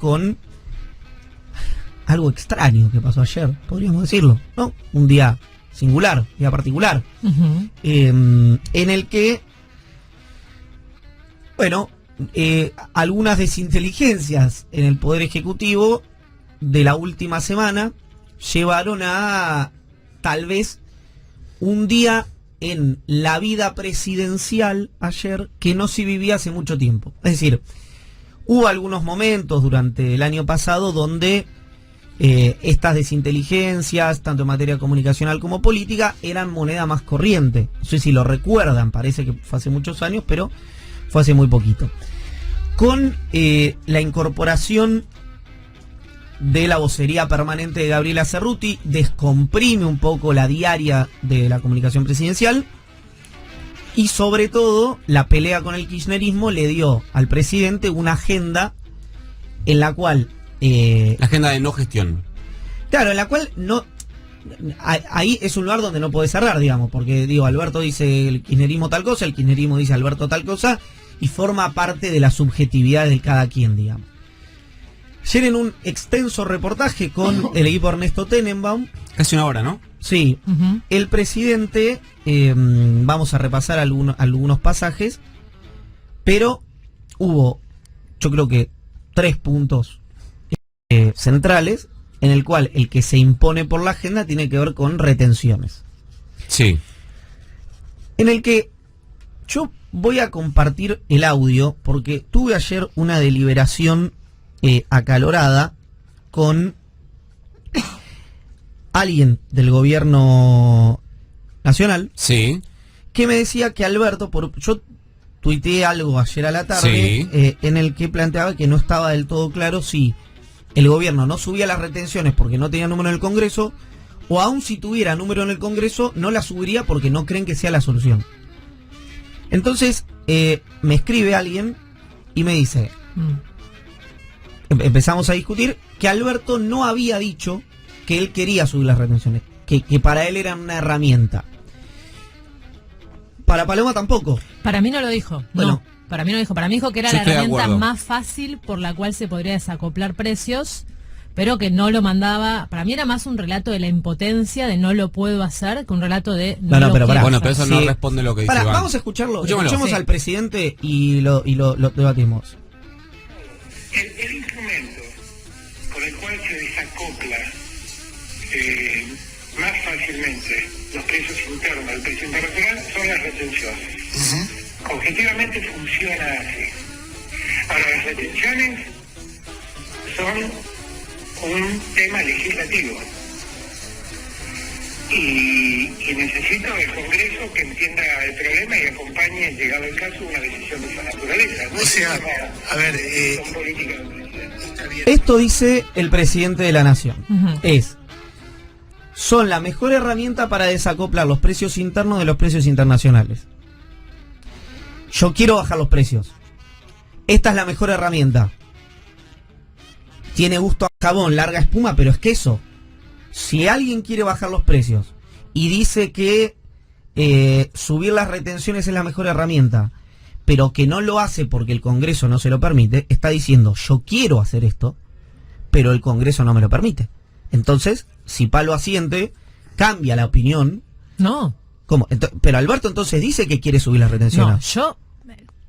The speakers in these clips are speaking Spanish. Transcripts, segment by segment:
con algo extraño que pasó ayer, podríamos decirlo, ¿no? Un día singular, día particular, en el que, bueno, algunas desinteligencias en el Poder Ejecutivo de la última semana llevaron a, tal vez, un día en la vida presidencial ayer que no se vivía hace mucho tiempo. Es decir, hubo algunos momentos durante el año pasado donde estas desinteligencias, tanto en materia comunicacional como política, eran moneda más corriente. No sé si lo recuerdan, parece que fue hace muchos años, pero fue hace muy poquito. Con la incorporación de la vocería permanente de Gabriela Cerruti, descomprime un poco la diaria de la comunicación presidencial y sobre todo la pelea con el kirchnerismo le dio al presidente una agenda en la cual... la agenda de no gestión. Claro, en la cual no... Ahí es un lugar donde no podés cerrar, digamos, porque digo, Alberto dice el kirchnerismo tal cosa, el kirchnerismo dice Alberto tal cosa, y forma parte de la subjetividad de cada quien, digamos. Ayer en un extenso reportaje con el equipo Ernesto Tenenbaum, Casi una hora, ¿no? sí, el presidente, vamos a repasar algunos pasajes, pero hubo, yo creo que 3 puntos centrales, en el cual el que se impone por la agenda tiene que ver con retenciones. Sí. En el que yo voy a compartir el audio, porque tuve ayer una deliberación acalorada con alguien del gobierno nacional, Sí. que me decía que Alberto, yo tuiteé algo ayer a la tarde, Sí. en el que planteaba que no estaba del todo claro si el gobierno no subía las retenciones porque no tenía número en el Congreso, o aún si tuviera número en el Congreso, no la subiría porque no creen que sea la solución. Entonces, me escribe alguien y me dice, empezamos a discutir, que Alberto no había dicho que él quería subir las retenciones, que para él era una herramienta. Para Paloma tampoco. Para mí no lo dijo. Bueno. No, para mí no lo dijo. Para mí dijo que era Yo la estoy de herramienta acuerdo. más fácil por la cual se podría desacoplar precios, pero que no lo mandaba. Para mí era más un relato de la impotencia, de no lo puedo hacer, que un relato de No, lo pero quiero pará. Bueno, hacer. pero eso no responde lo que dice Pará, Iván. vamos a escucharlo. Escuchémoslo. Escuchemos Sí. al presidente y lo debatimos. El instrumento con el cual se desacopla más fácilmente los precios internos del precio internacional son las retenciones. Objetivamente funciona así. Ahora, las retenciones son un tema legislativo y necesito el Congreso que entienda el problema y acompañe, llegado el caso, una decisión de esa naturaleza. No O sea, es una a ver, decisión política del presidente. está bien. Esto dice el presidente de la Nación. Ujú. Son la mejor herramienta para desacoplar los precios internos de los precios internacionales. Yo quiero bajar los precios. Esta es la mejor herramienta. Tiene gusto a jabón, larga espuma, pero es queso. Si alguien quiere bajar los precios y dice que subir las retenciones es la mejor herramienta, pero que no lo hace porque el Congreso no se lo permite, está diciendo, yo quiero hacer esto, pero el Congreso no me lo permite. Entonces, si Palo asiente, cambia la opinión. No, ¿Cómo? Pero Alberto entonces dice que quiere subir las no, retenciones. yo,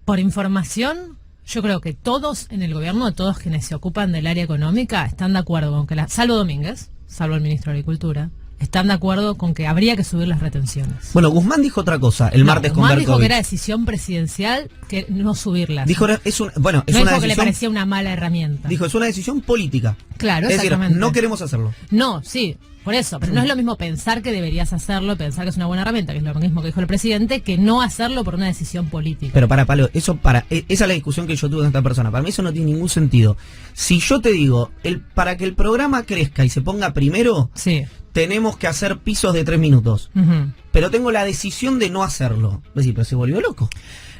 por información, yo creo que todos en el gobierno, todos quienes se ocupan del área económica, están de acuerdo con que, salvo Domínguez, salvo el ministro de Agricultura, están de acuerdo con que habría que subir las retenciones. Bueno, Guzmán dijo otra cosa el martes con Guzmán dijo que Berkovich. era decisión presidencial que no subirlas. Dijo, es una no dijo que le decisión, parecía una mala herramienta. dijo, es una decisión política. Claro, Es decir, exactamente. no queremos hacerlo. No, sí, por eso, pero no es lo mismo pensar que deberías hacerlo, pensar que es una buena herramienta, que es lo mismo que dijo el presidente, que no hacerlo por una decisión política. Pero para Palo, esa es la discusión que yo tuve con esta persona. Para mí eso no tiene ningún sentido. Si yo te digo, para que el programa crezca y se ponga primero, Sí. tenemos que hacer pisos de 3 minutos. Ujú. Pero tengo la decisión de no hacerlo. Es decir, pero se volvió loco.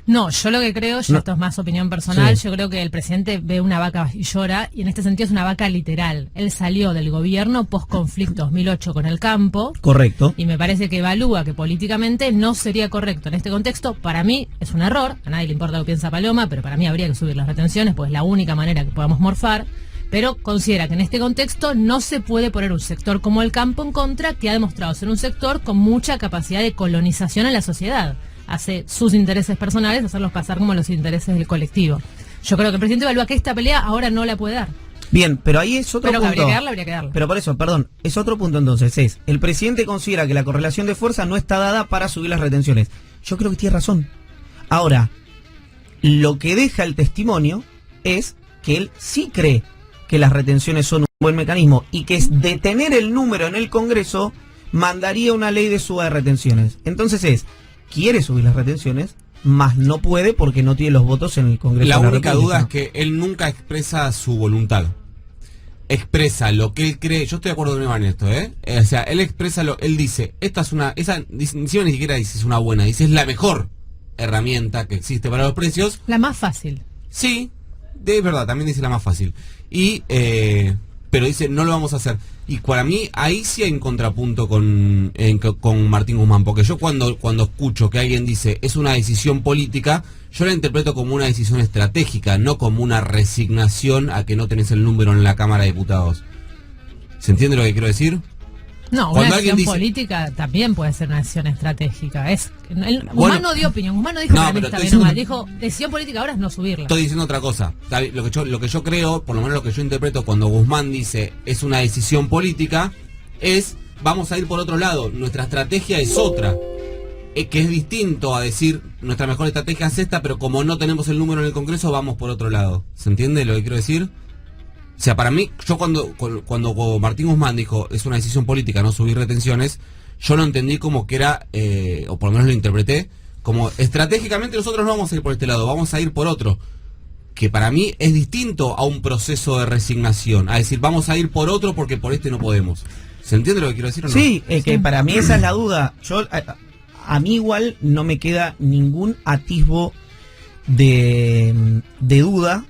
No, yo lo que creo, No. esto es más opinión personal, Sí. yo creo que el presidente ve una vaca y llora, y en este sentido es una vaca literal. Él salió del gobierno post-conflicto 2008 con el campo, Correcto. y me parece que evalúa que políticamente no sería correcto en este contexto. Para mí es un error, a nadie le importa lo que piensa Paloma, pero para mí habría que subir las retenciones, pues es la única manera que podamos morfar. pero considera que en este contexto no se puede poner un sector como el campo en contra, que ha demostrado ser un sector con mucha capacidad de colonización en la sociedad. Hace sus intereses personales hacerlos pasar como los intereses del colectivo. Yo creo que el presidente evalúa que esta pelea ahora no la puede dar. Bien, pero ahí es otro punto. Pero habría que darla. Pero por eso, perdón, es otro punto entonces, el presidente considera que la correlación de fuerza no está dada para subir las retenciones. Yo creo que tiene razón. Ahora, lo que deja el testimonio es que él sí cree que las retenciones son un buen mecanismo y que es detener el número en el Congreso mandaría una ley de suba de retenciones. Entonces quiere subir las retenciones, más no puede porque no tiene los votos en el Congreso. La de la única República. duda es que él nunca expresa su voluntad. Expresa lo que él cree. Yo estoy de acuerdo con Iván en esto, O sea, él expresa él dice, esta es una, ni siquiera dice es una buena, dice es la mejor herramienta que existe para los precios. La más fácil. Sí, de verdad, también dice la más fácil. Y, pero dice, no lo vamos a hacer. Y para mí, ahí sí hay un contrapunto con Martín Guzmán, porque yo cuando escucho que alguien dice, es una decisión política, yo la interpreto como una decisión estratégica, no como una resignación a que no tenés el número en la Cámara de Diputados. ¿Se entiende lo que quiero decir? No, Cuando una alguien decisión dice- política también puede ser una decisión estratégica. Guzmán Bueno, no dio opinión, Guzmán no dijo no, que la pero lista estoy bien o mal, diciendo- dijo decisión política ahora es no subirla. Estoy diciendo otra cosa. Lo que yo creo, por lo menos lo que yo interpreto cuando Guzmán dice es una decisión política, es vamos a ir por otro lado. Nuestra estrategia es otra. Que es distinto a decir nuestra mejor estrategia es esta, pero como no tenemos el número en el Congreso, vamos por otro lado. ¿Se entiende lo que quiero decir? O sea, para mí, yo cuando Martín Guzmán dijo es una decisión política no subir retenciones, yo lo entendí como que era, o por lo menos lo interpreté, como estratégicamente nosotros no vamos a ir por este lado, vamos a ir por otro. Que para mí es distinto a un proceso de resignación, a decir vamos a ir por otro porque por este no podemos. ¿Se entiende lo que quiero decir o no? Sí, que para mí esa es la duda. Yo a mí igual no me queda ningún atisbo de duda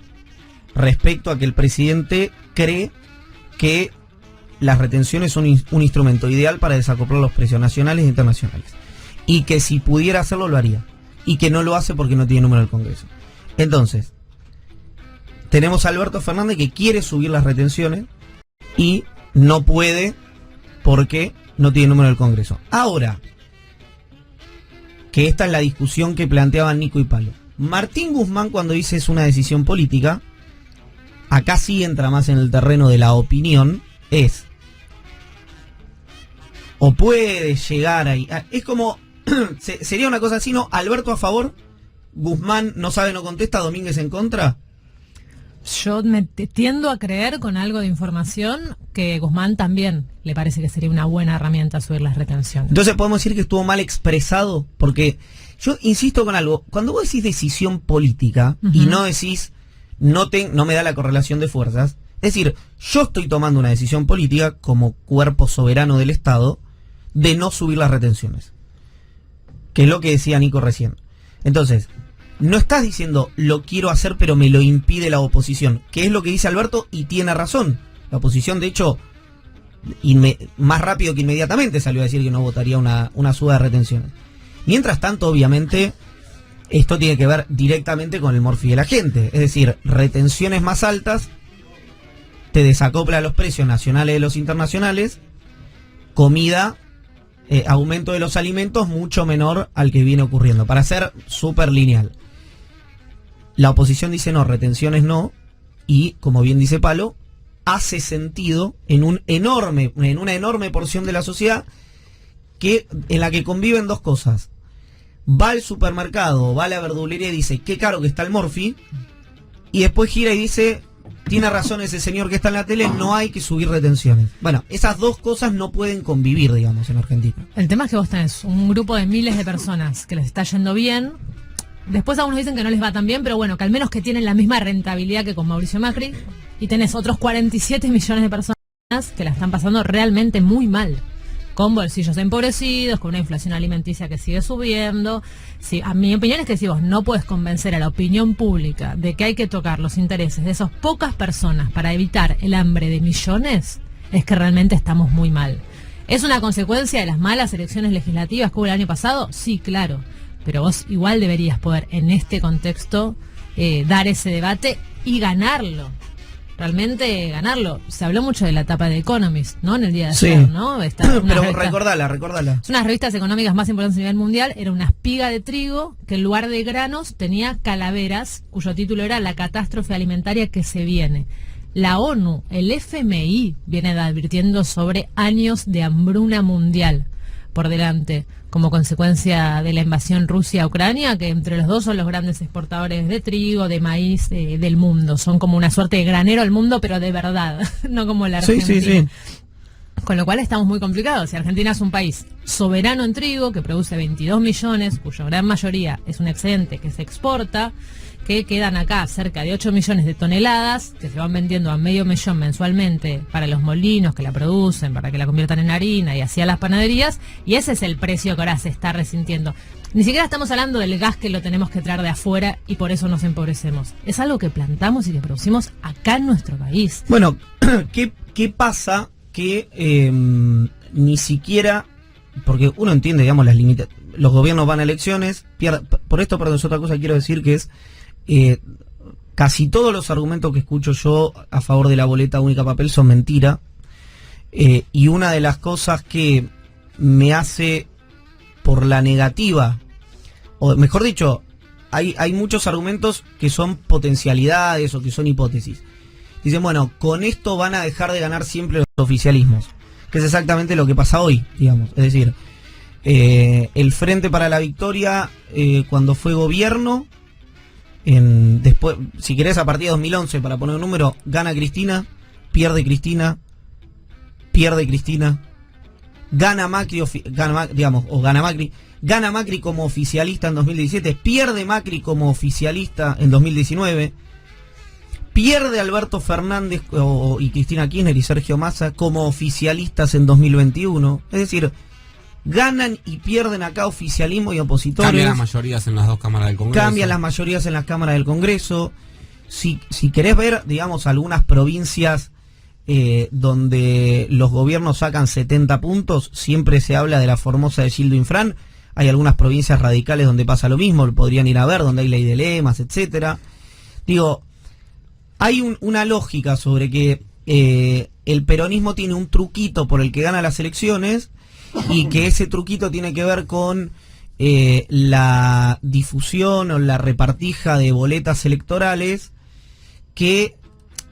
respecto a que el presidente cree que las retenciones son un instrumento ideal para desacoplar los precios nacionales e internacionales. Y que si pudiera hacerlo lo haría. Y que no lo hace porque no tiene número en el Congreso. Entonces, tenemos a Alberto Fernández que quiere subir las retenciones y no puede porque no tiene número en el Congreso. Ahora, que esta es la discusión que planteaban Nico y Palo. Martín Guzmán cuando dice es una decisión política, acá sí entra más en el terreno de la opinión, o puede llegar ahí, es como, sería una cosa así, ¿no? Alberto a favor, Guzmán no sabe, no contesta, Domínguez en contra. Yo tiendo a creer con algo de información que Guzmán también le parece que sería una buena herramienta subir las retenciones. Entonces podemos decir que estuvo mal expresado, porque yo insisto con algo, cuando vos decís decisión política y no decís no me da la correlación de fuerzas, es decir, yo estoy tomando una decisión política como cuerpo soberano del Estado de no subir las retenciones, que es lo que decía Nico recién. Entonces, no estás diciendo lo quiero hacer pero me lo impide la oposición, que es lo que dice Alberto y tiene razón. La oposición de hecho más rápido que inmediatamente salió a decir que no votaría una suba de retenciones. Mientras tanto, obviamente, esto tiene que ver directamente con el morfi de la gente. Es decir, retenciones más altas te desacopla los precios nacionales de los internacionales, comida, aumento de los alimentos mucho menor al que viene ocurriendo, para ser súper lineal. La oposición dice no, retenciones no, y como bien dice Palo, hace sentido en una enorme porción de la sociedad en la que conviven dos cosas. Va al supermercado, va a la verdulería y dice qué caro que está el morfi, y después gira y dice tiene razón ese señor que está en la tele, no hay que subir retenciones. Bueno, esas dos cosas no pueden convivir, digamos, en Argentina. El tema es que vos tenés un grupo de miles de personas que les está yendo bien. Después algunos dicen que no les va tan bien, pero bueno, que al menos que tienen la misma rentabilidad que con Mauricio Macri. Y tenés otros 47 millones de personas que la están pasando realmente muy mal. Con bolsillos empobrecidos, con una inflación alimenticia que sigue subiendo. Sí, a mi opinión es que si vos no puedes convencer a la opinión pública de que hay que tocar los intereses de esas pocas personas para evitar el hambre de millones, es que realmente estamos muy mal. ¿Es una consecuencia de las malas elecciones legislativas que hubo el año pasado? Sí, claro. Pero vos igual deberías poder, en este contexto, dar ese debate y ganarlo. realmente ganarlo. Se habló mucho de la etapa de Economist, ¿no? En el día de Sí. ayer, ¿no? Pero recordala. Es una de las revistas económicas más importantes a nivel mundial. Era una espiga de trigo que en lugar de granos tenía calaveras, cuyo título era La catástrofe alimentaria que se viene. La ONU, el FMI, viene advirtiendo sobre años de hambruna mundial por delante, como consecuencia de la invasión Rusia a Ucrania, que entre los dos son los grandes exportadores de trigo, de maíz del mundo. Son como una suerte de granero al mundo, pero de verdad, no como la Argentina. Sí. Con lo cual estamos muy complicados. Si Argentina es un país soberano en trigo, que produce 22 millones, cuya gran mayoría es un excedente que se exporta, que quedan acá cerca de 8 millones de toneladas, que se van vendiendo a medio millón mensualmente para los molinos que la producen, para que la conviertan en harina y así a las panaderías, y ese es el precio que ahora se está resintiendo. Ni siquiera estamos hablando del gas que lo tenemos que traer de afuera y por eso nos empobrecemos. Es algo que plantamos y que producimos acá en nuestro país. Bueno, ¿qué pasa? Que ni siquiera, porque uno entiende, digamos, las limitaciones, los gobiernos van a elecciones, por esto, perdón, es otra cosa que quiero decir, que es casi todos los argumentos que escucho yo a favor de la boleta única papel son mentira, y una de las cosas que me hace por la negativa, o mejor dicho, hay muchos argumentos que son potencialidades o que son hipótesis. Dicen, bueno, con esto van a dejar de ganar siempre los oficialismos, que es exactamente lo que pasa hoy, digamos. Es decir, el Frente para la Victoria, cuando fue gobierno, después, si querés, a partir de 2011, para poner un número, gana Cristina, pierde Cristina, gana Macri, gana Macri como oficialista en 2017, pierde Macri como oficialista en 2019, pierde Alberto Fernández y Cristina Kirchner y Sergio Massa como oficialistas en 2021. Es decir, ganan y pierden acá oficialismo y opositores. Cambian las mayorías en las dos cámaras del Congreso. Cambian las mayorías en las cámaras del Congreso. Si querés ver, digamos, algunas provincias donde los gobiernos sacan 70 puntos, siempre se habla de la Formosa de Gildo Infran. Hay algunas provincias radicales donde pasa lo mismo, podrían ir a ver, donde hay ley de lemas, etcétera. Digo, hay una lógica sobre que el peronismo tiene un truquito por el que gana las elecciones y que ese truquito tiene que ver con la difusión o la repartija de boletas electorales, que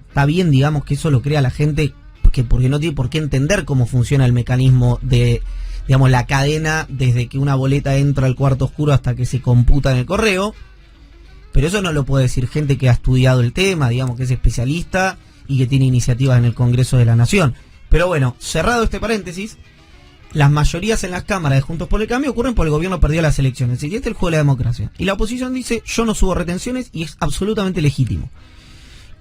está bien, digamos, que eso lo crea la gente porque no tiene por qué entender cómo funciona el mecanismo de, digamos, la cadena desde que una boleta entra al cuarto oscuro hasta que se computa en el correo. Pero eso no lo puede decir gente que ha estudiado el tema, digamos, que es especialista y que tiene iniciativas en el Congreso de la Nación. Pero bueno, cerrado este paréntesis, las mayorías en las cámaras de Juntos por el Cambio ocurren porque el gobierno perdió las elecciones. Y este es el juego de la democracia. Y la oposición dice, yo no subo retenciones, y es absolutamente legítimo.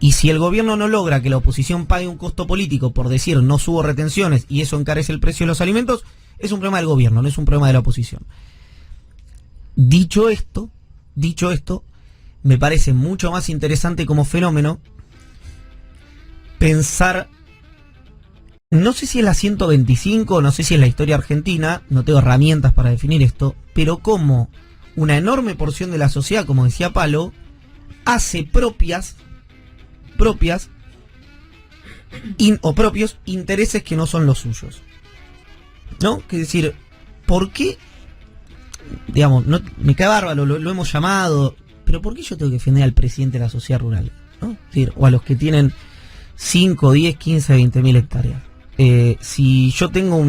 Y si el gobierno no logra que la oposición pague un costo político por decir no subo retenciones y eso encarece el precio de los alimentos, es un problema del gobierno, no es un problema de la oposición. Dicho esto, me parece mucho más interesante como fenómeno pensar, no sé si es la 125, no sé si es la historia argentina, no tengo herramientas para definir esto, pero como una enorme porción de la sociedad, como decía Palo, hace propios intereses que no son los suyos. ¿No? Es decir, ¿por qué? Digamos, no, me cae bárbaro, lo hemos llamado, pero ¿por qué yo tengo que defender al presidente de la sociedad rural? ¿No? Es decir, o a los que tienen 5, 10, 15, 20 mil hectáreas. Si yo tengo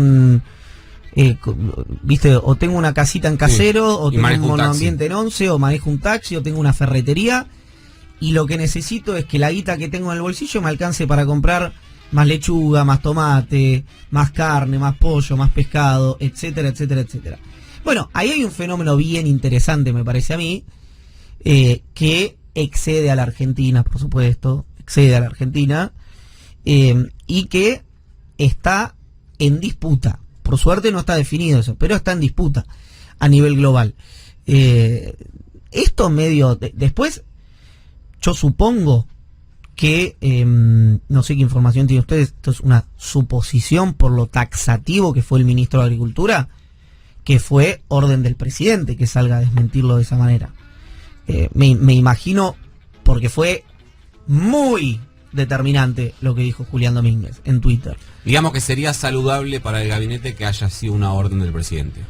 ¿viste? O tengo una casita en Casero, sí, o tengo un monoambiente en 11, o manejo un taxi, o tengo una ferretería, y lo que necesito es que la guita que tengo en el bolsillo me alcance para comprar más lechuga, más tomate, más carne, más pollo, más pescado, etcétera, etcétera, etcétera. Bueno, ahí hay un fenómeno bien interesante, me parece a mí, que excede a la Argentina, por supuesto, y que está en disputa. Por suerte no está definido eso, pero está en disputa a nivel global. Esto medio... después, yo supongo que, no sé qué información tienen ustedes, esto es una suposición por lo taxativo que fue el ministro de Agricultura, que fue orden del presidente que salga a desmentirlo de esa manera. Me imagino, porque fue muy determinante lo que dijo Julián Domínguez en Twitter. Digamos que sería saludable para el gabinete que haya sido una orden del presidente.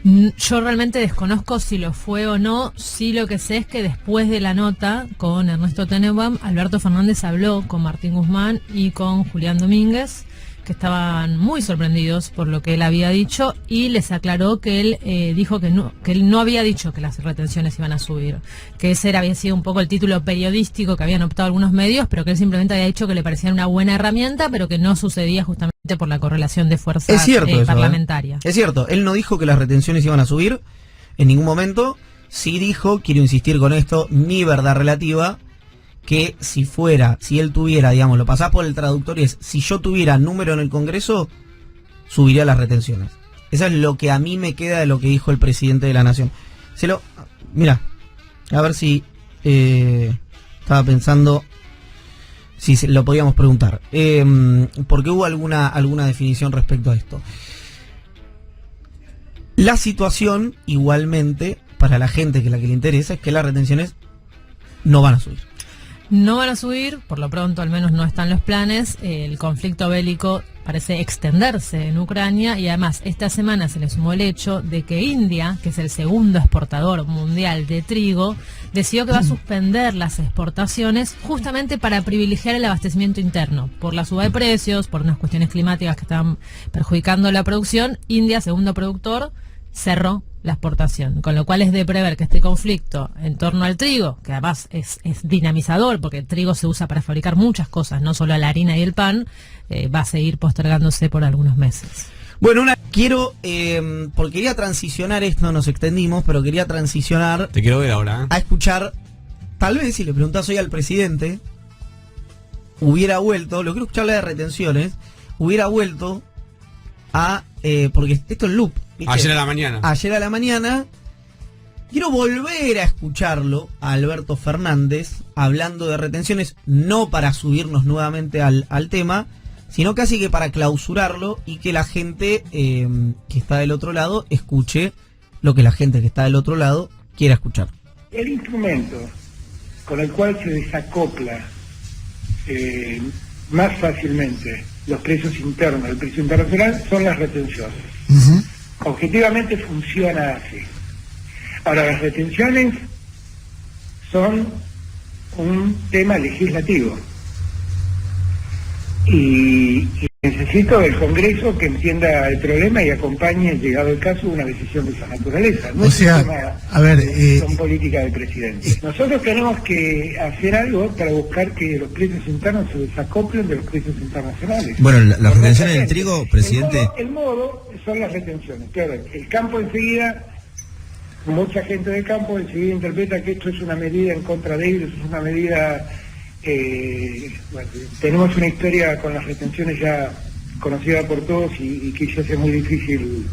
Yo realmente desconozco si lo fue o no. Sí, lo que sé es que después de la nota con Ernesto Tenenbaum, Alberto Fernández habló con Martín Guzmán y con Julián Domínguez, que estaban muy sorprendidos por lo que él había dicho, y les aclaró que él dijo que él no había dicho que las retenciones iban a subir, que ese había sido un poco el título periodístico que habían optado algunos medios, pero que él simplemente había dicho que le parecía una buena herramienta, pero que no sucedía justamente por la correlación de fuerzas es cierto eso, parlamentarias. Es cierto, él no dijo que las retenciones iban a subir en ningún momento, sí dijo, quiero insistir con esto, mi verdad relativa, que si él tuviera, digamos, lo pasás por el traductor y es, si yo tuviera número en el Congreso, subiría las retenciones. Eso es lo que a mí me queda de lo que dijo el presidente de la Nación. Mira, a ver si estaba pensando si lo podíamos preguntar, porque hubo alguna definición respecto a esto. La situación, igualmente, para la gente que le interesa, es que las retenciones no van a subir. No van a subir, por lo pronto al menos no están los planes. El conflicto bélico parece extenderse en Ucrania y además esta semana se le sumó el hecho de que India, que es el segundo exportador mundial de trigo, decidió que va a suspender las exportaciones justamente para privilegiar el abastecimiento interno. Por la suba de precios, por unas cuestiones climáticas que están perjudicando la producción, India, segundo productor, cerró la exportación, con lo cual es de prever que este conflicto en torno al trigo, que además es dinamizador, porque el trigo se usa para fabricar muchas cosas, no solo la harina y el pan, va a seguir postergándose por algunos meses. Bueno, porque quería transicionar esto, nos extendimos, pero quería transicionar... Te quiero ver ahora. A escuchar, tal vez si le preguntás hoy al presidente, hubiera vuelto, lo quiero escucharle de retenciones, hubiera vuelto a... porque esto es loop. ¿Viste? Ayer a la mañana. Quiero volver a escucharlo, a Alberto Fernández, hablando de retenciones, no para subirnos nuevamente al tema, sino casi que para clausurarlo y que la gente que está del otro lado escuche lo que la gente que está del otro lado quiera escuchar. El instrumento con el cual se desacopla más fácilmente los precios internos del precio internacional son las retenciones. Uh-huh. Objetivamente funciona así. Ahora, las retenciones son un tema legislativo y necesito del Congreso que entienda el problema y acompañe, llegado el caso, una decisión de esa naturaleza. No son políticas del presidente. Nosotros tenemos que hacer algo para buscar que los precios internos se desacoplen de los precios internacionales. Bueno, las retenciones del trigo, presidente... El modo son las retenciones. Claro, el campo enseguida, mucha gente del campo enseguida interpreta que esto es una medida en contra de ellos, es una medida... bueno, tenemos una historia con las retenciones ya conocida por todos y que ya es muy difícil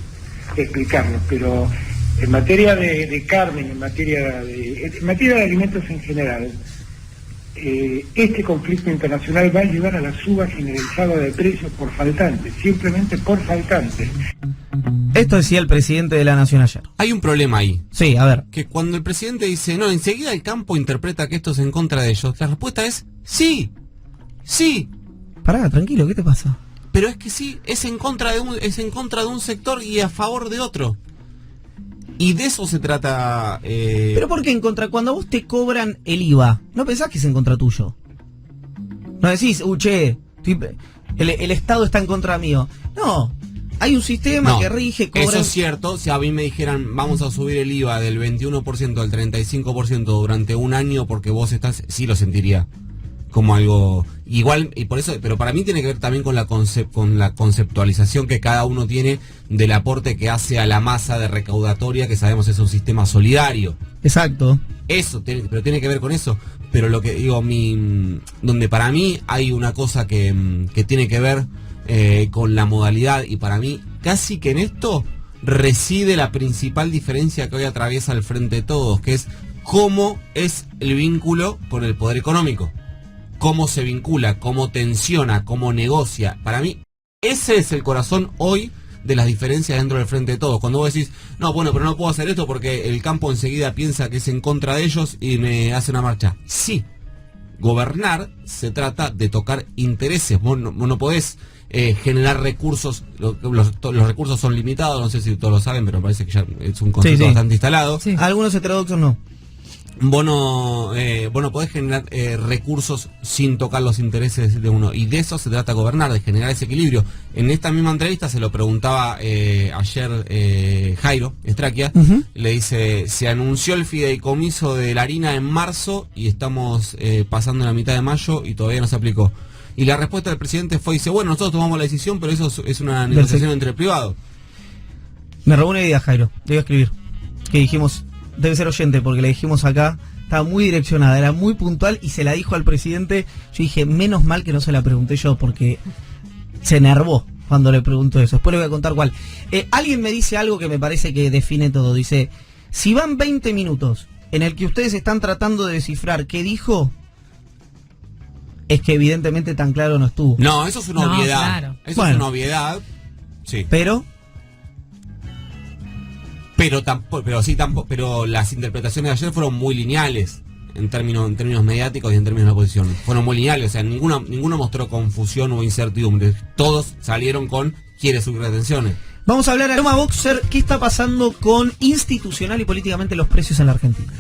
explicarlo, pero en materia de carne, en materia de alimentos en general, este conflicto internacional va a llevar a la suba generalizada de precios por faltantes, simplemente por faltantes. Esto decía el presidente de la Nación ayer. Hay un problema ahí. Sí, a ver. Que cuando el presidente dice, no, enseguida el campo interpreta que esto es en contra de ellos, la respuesta es, sí, sí. Pará, tranquilo, ¿qué te pasa? Pero es que sí, es en contra de un sector y a favor de otro. Y de eso se trata... ¿Pero por qué en contra? Cuando a vos te cobran el IVA, ¿no pensás que es en contra tuyo? No decís, che, el Estado está en contra mío. No, hay un sistema que rige, cobra... Eso es cierto, si a mí me dijeran, vamos a subir el IVA del 21% al 35% durante un año porque vos estás... Sí lo sentiría como algo igual, y por eso, pero para mí tiene que ver también con la conceptualización que cada uno tiene del aporte que hace a la masa de recaudatoria, que sabemos es un sistema solidario. Exacto. Eso, pero tiene que ver con eso. Pero lo que digo, donde para mí hay una cosa que tiene que ver con la modalidad, y para mí casi que en esto reside la principal diferencia que hoy atraviesa el Frente de Todos, que es cómo es el vínculo con el poder económico. Cómo se vincula, cómo tensiona, cómo negocia. Para mí, ese es el corazón hoy de las diferencias dentro del Frente de Todos. Cuando vos decís, no, bueno, pero no puedo hacer esto porque el campo enseguida piensa que es en contra de ellos y me hace una marcha. Sí, gobernar se trata de tocar intereses. Vos no podés generar recursos, los recursos son limitados, no sé si todos lo saben, pero parece que ya es un concepto bastante instalado. Sí. Algunos heterodoxos no. Vos no podés generar recursos sin tocar los intereses de uno, y de eso se trata gobernar, de generar ese equilibrio. En esta misma entrevista se lo preguntaba ayer Jairo Estraquia, le dice, se anunció el fideicomiso de la harina en marzo y estamos pasando la mitad de mayo y todavía no se aplicó. Y la respuesta del presidente fue, dice, bueno, nosotros tomamos la decisión, pero eso es una negociación entre privados. Me robó una idea, Jairo, le voy a escribir, que dijimos... Debe ser oyente, porque le dijimos acá, estaba muy direccionada, era muy puntual y se la dijo al presidente. Yo dije, menos mal que no se la pregunté yo, porque se enervó cuando le preguntó eso. Después le voy a contar cuál. Alguien me dice algo que me parece que define todo. Dice, si van 20 minutos en el que ustedes están tratando de descifrar qué dijo, es que evidentemente tan claro no estuvo. No, eso es una obviedad. Claro. Eso es una obviedad. Sí. Pero las interpretaciones de ayer fueron muy lineales en términos mediáticos y en términos de la oposición. Fueron muy lineales, o sea, ninguno mostró confusión o incertidumbre. Todos salieron con quiere subir retenciones. Vamos a hablar a Paloma Boxer, ¿qué está pasando con institucional y políticamente los precios en la Argentina?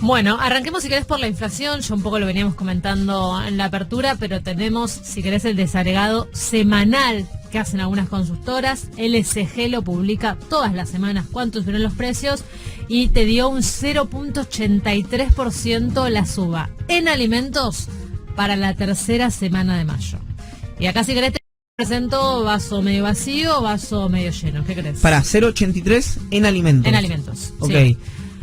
Bueno, arranquemos si querés por la inflación, ya un poco lo veníamos comentando en la apertura, pero tenemos, si querés, el desagregado semanal que hacen algunas consultoras. LSG lo publica todas las semanas, cuántos fueron los precios, y te dio un 0.83% la suba en alimentos para la tercera semana de mayo. Y acá, si querés, te presento vaso medio vacío o vaso medio lleno. ¿Qué crees? Para 0.83 en alimentos. En alimentos. Ok. Sí.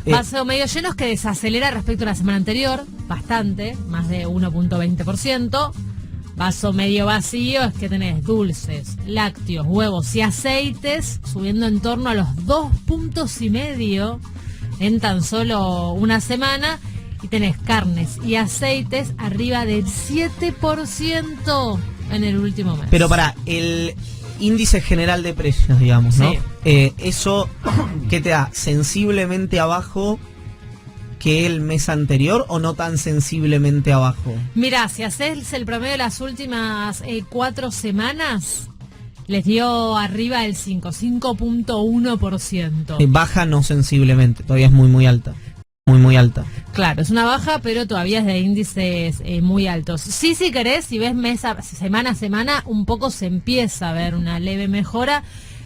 Vaso medio lleno es que desacelera respecto a la semana anterior, bastante, más de 1.20%. Vaso medio vacío es que tenés dulces, lácteos, huevos y aceites subiendo en torno a los 2,5 puntos en tan solo una semana. Y tenés carnes y aceites arriba del 7% en el último mes. Pero para el índice general de precios, digamos, ¿no? Sí. Eso, ¿qué te da? ¿Sensiblemente abajo que el mes anterior o no tan sensiblemente abajo? Mirá, si haces el promedio de las últimas 4 semanas, les dio arriba el 5.1%. Baja no sensiblemente, todavía es muy muy alta. Muy alta. Claro, es una baja, pero todavía es de índices muy altos. Sí, si querés, si ves semana a semana, un poco se empieza a ver una leve mejora.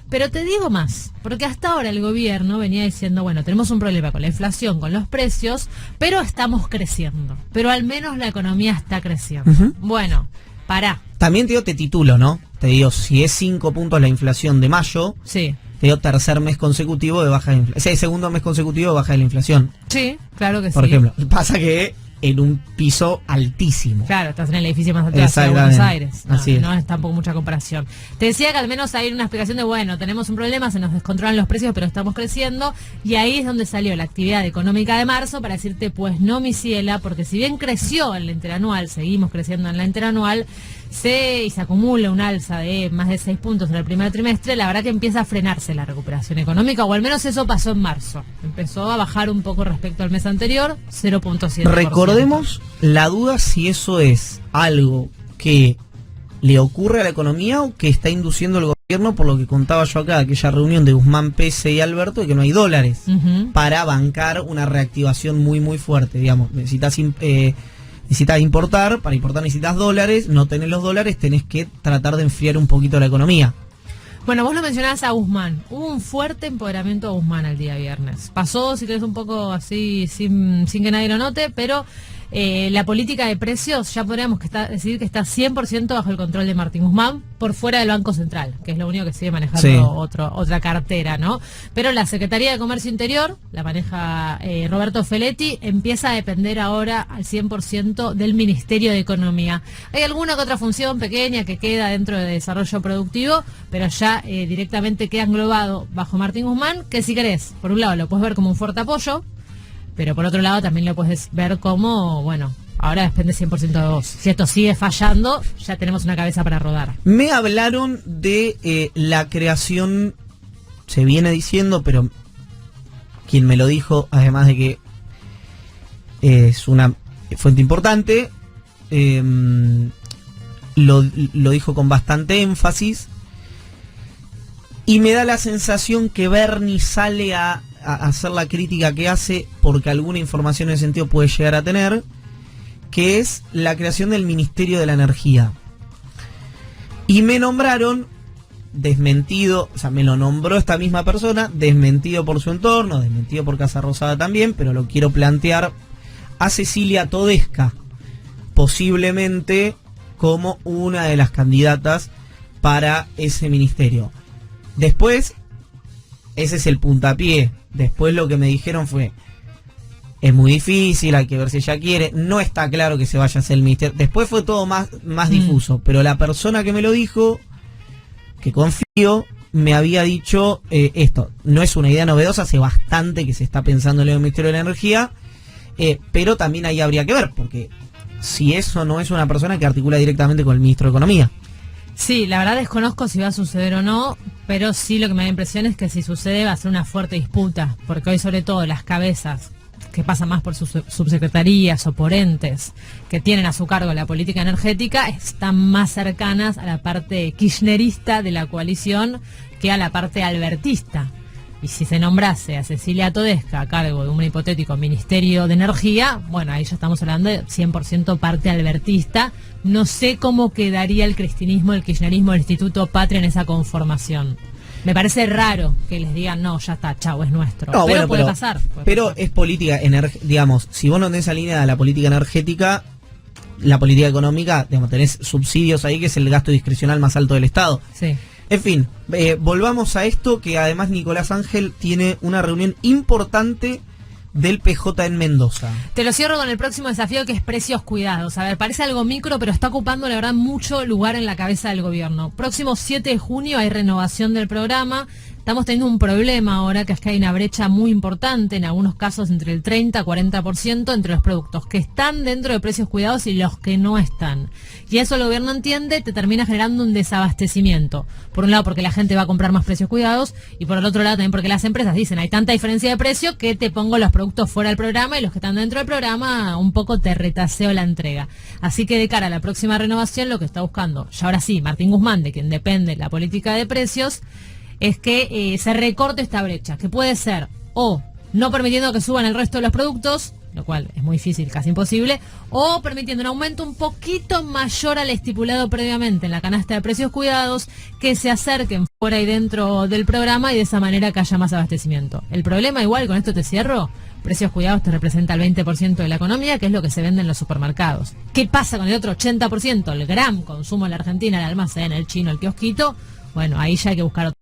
Pero te digo más, porque hasta ahora el gobierno venía diciendo, bueno, tenemos un problema con la inflación, con los precios, pero estamos creciendo. Pero al menos la economía está creciendo. Bueno, pará. También te titulo, ¿no? Te digo, si es 5 puntos la inflación de mayo, sí, te digo tercer mes consecutivo de baja de inflación. Segundo mes consecutivo de baja de la inflación. Sí, claro que sí. Por ejemplo, pasa que en un piso altísimo. Claro, estás en el edificio más alto de la ciudad de Buenos Aires. No es tampoco mucha comparación. Te decía que al menos hay una explicación de, bueno, tenemos un problema, se nos descontrolan los precios, pero estamos creciendo, y ahí es donde salió la actividad económica de marzo para decirte, pues no, mi ciela, porque si bien creció en la interanual, seguimos creciendo en la interanual, se acumula un alza de más de 6 puntos en el primer trimestre, la verdad que empieza a frenarse la recuperación económica, o al menos eso pasó en marzo. Empezó a bajar un poco respecto al mes anterior, 0.7%. Recordemos la duda si eso es algo que le ocurre a la economía o que está induciendo el gobierno, por lo que contaba yo acá, aquella reunión de Guzmán, Pese y Alberto, de que no hay dólares para bancar una reactivación muy muy fuerte, digamos. Necesitas importar, para importar necesitas dólares, no tenés los dólares, tenés que tratar de enfriar un poquito la economía. Bueno, vos lo mencionabas a Guzmán. Hubo un fuerte empoderamiento de Guzmán el día viernes. Pasó, si querés, un poco así, sin que nadie lo note, pero la política de precios ya podríamos decir que está 100% bajo el control de Martín Guzmán, por fuera del Banco Central, que es lo único que sigue manejando otra cartera, ¿no? Pero la Secretaría de Comercio Interior, la maneja Roberto Feletti, empieza a depender ahora al 100% del Ministerio de Economía. Hay alguna que otra función pequeña que queda dentro de desarrollo productivo, pero ya directamente queda englobado bajo Martín Guzmán, que si querés, por un lado lo puedes ver como un fuerte apoyo, pero por otro lado también lo puedes ver como, bueno, ahora depende 100% de vos. Si esto sigue fallando, ya tenemos una cabeza para rodar. Me hablaron de la creación, se viene diciendo, pero quien me lo dijo, además de que es una fuente importante, lo dijo con bastante énfasis. Y me da la sensación que Bernie sale a hacer la crítica que hace porque alguna información en ese sentido puede llegar a tener, que es la creación del Ministerio de la Energía. Y me nombraron, desmentido, o sea, me lo nombró esta misma persona, desmentido por su entorno, desmentido por Casa Rosada también, pero lo quiero plantear a Cecilia Todesca, posiblemente como una de las candidatas para ese ministerio. Después, ese es el puntapié. Después lo que me dijeron fue, es muy difícil, hay que ver si ella quiere, no está claro que se vaya a hacer el ministerio. Después fue todo más difuso, pero la persona que me lo dijo, que confío, me había dicho esto. No es una idea novedosa, hace bastante que se está pensando en el Ministerio de la Energía, pero también ahí habría que ver, porque si eso no es una persona que articula directamente con el Ministro de Economía. Sí, la verdad desconozco si va a suceder o no, pero sí lo que me da impresión es que si sucede va a ser una fuerte disputa, porque hoy sobre todo las cabezas que pasan más por sus subsecretarías o por entes que tienen a su cargo la política energética están más cercanas a la parte kirchnerista de la coalición que a la parte albertista. Y si se nombrase a Cecilia Todesca a cargo de un hipotético Ministerio de Energía, bueno, ahí ya estamos hablando de 100% parte albertista. No sé cómo quedaría el cristinismo, el kirchnerismo, el Instituto Patria en esa conformación. Me parece raro que les digan, no, ya está, chau, es nuestro. No, pero bueno, puede pasar. Pero es política, digamos, si vos no tenés esa línea de la política energética, la política económica, digamos, tenés subsidios ahí, que es el gasto discrecional más alto del Estado. Sí. En fin, volvamos a esto, que además Nicolás Ángel tiene una reunión importante del PJ en Mendoza. Te lo cierro con el próximo desafío, que es precios cuidados. A ver, parece algo micro, pero está ocupando, la verdad, mucho lugar en la cabeza del gobierno. Próximo 7 de junio hay renovación del programa. Estamos teniendo un problema ahora, que es que hay una brecha muy importante, en algunos casos entre el 30 a 40% entre los productos que están dentro de precios cuidados y los que no están. Y eso el gobierno entiende, te termina generando un desabastecimiento. Por un lado porque la gente va a comprar más precios cuidados, y por el otro lado también porque las empresas dicen, hay tanta diferencia de precio que te pongo los productos fuera del programa y los que están dentro del programa un poco te retaseo la entrega. Así que de cara a la próxima renovación, lo que está buscando, y ahora sí, Martín Guzmán, de quien depende la política de precios, es que se recorte esta brecha, que puede ser o no permitiendo que suban el resto de los productos, lo cual es muy difícil, casi imposible, o permitiendo un aumento un poquito mayor al estipulado previamente en la canasta de precios cuidados, que se acerquen fuera y dentro del programa y de esa manera que haya más abastecimiento. El problema, igual, con esto te cierro, precios cuidados te representa el 20% de la economía, que es lo que se vende en los supermercados. ¿Qué pasa con el otro 80%? El gran consumo en la Argentina, el almacén, el chino, el kiosquito. Bueno, ahí ya hay que buscar otro.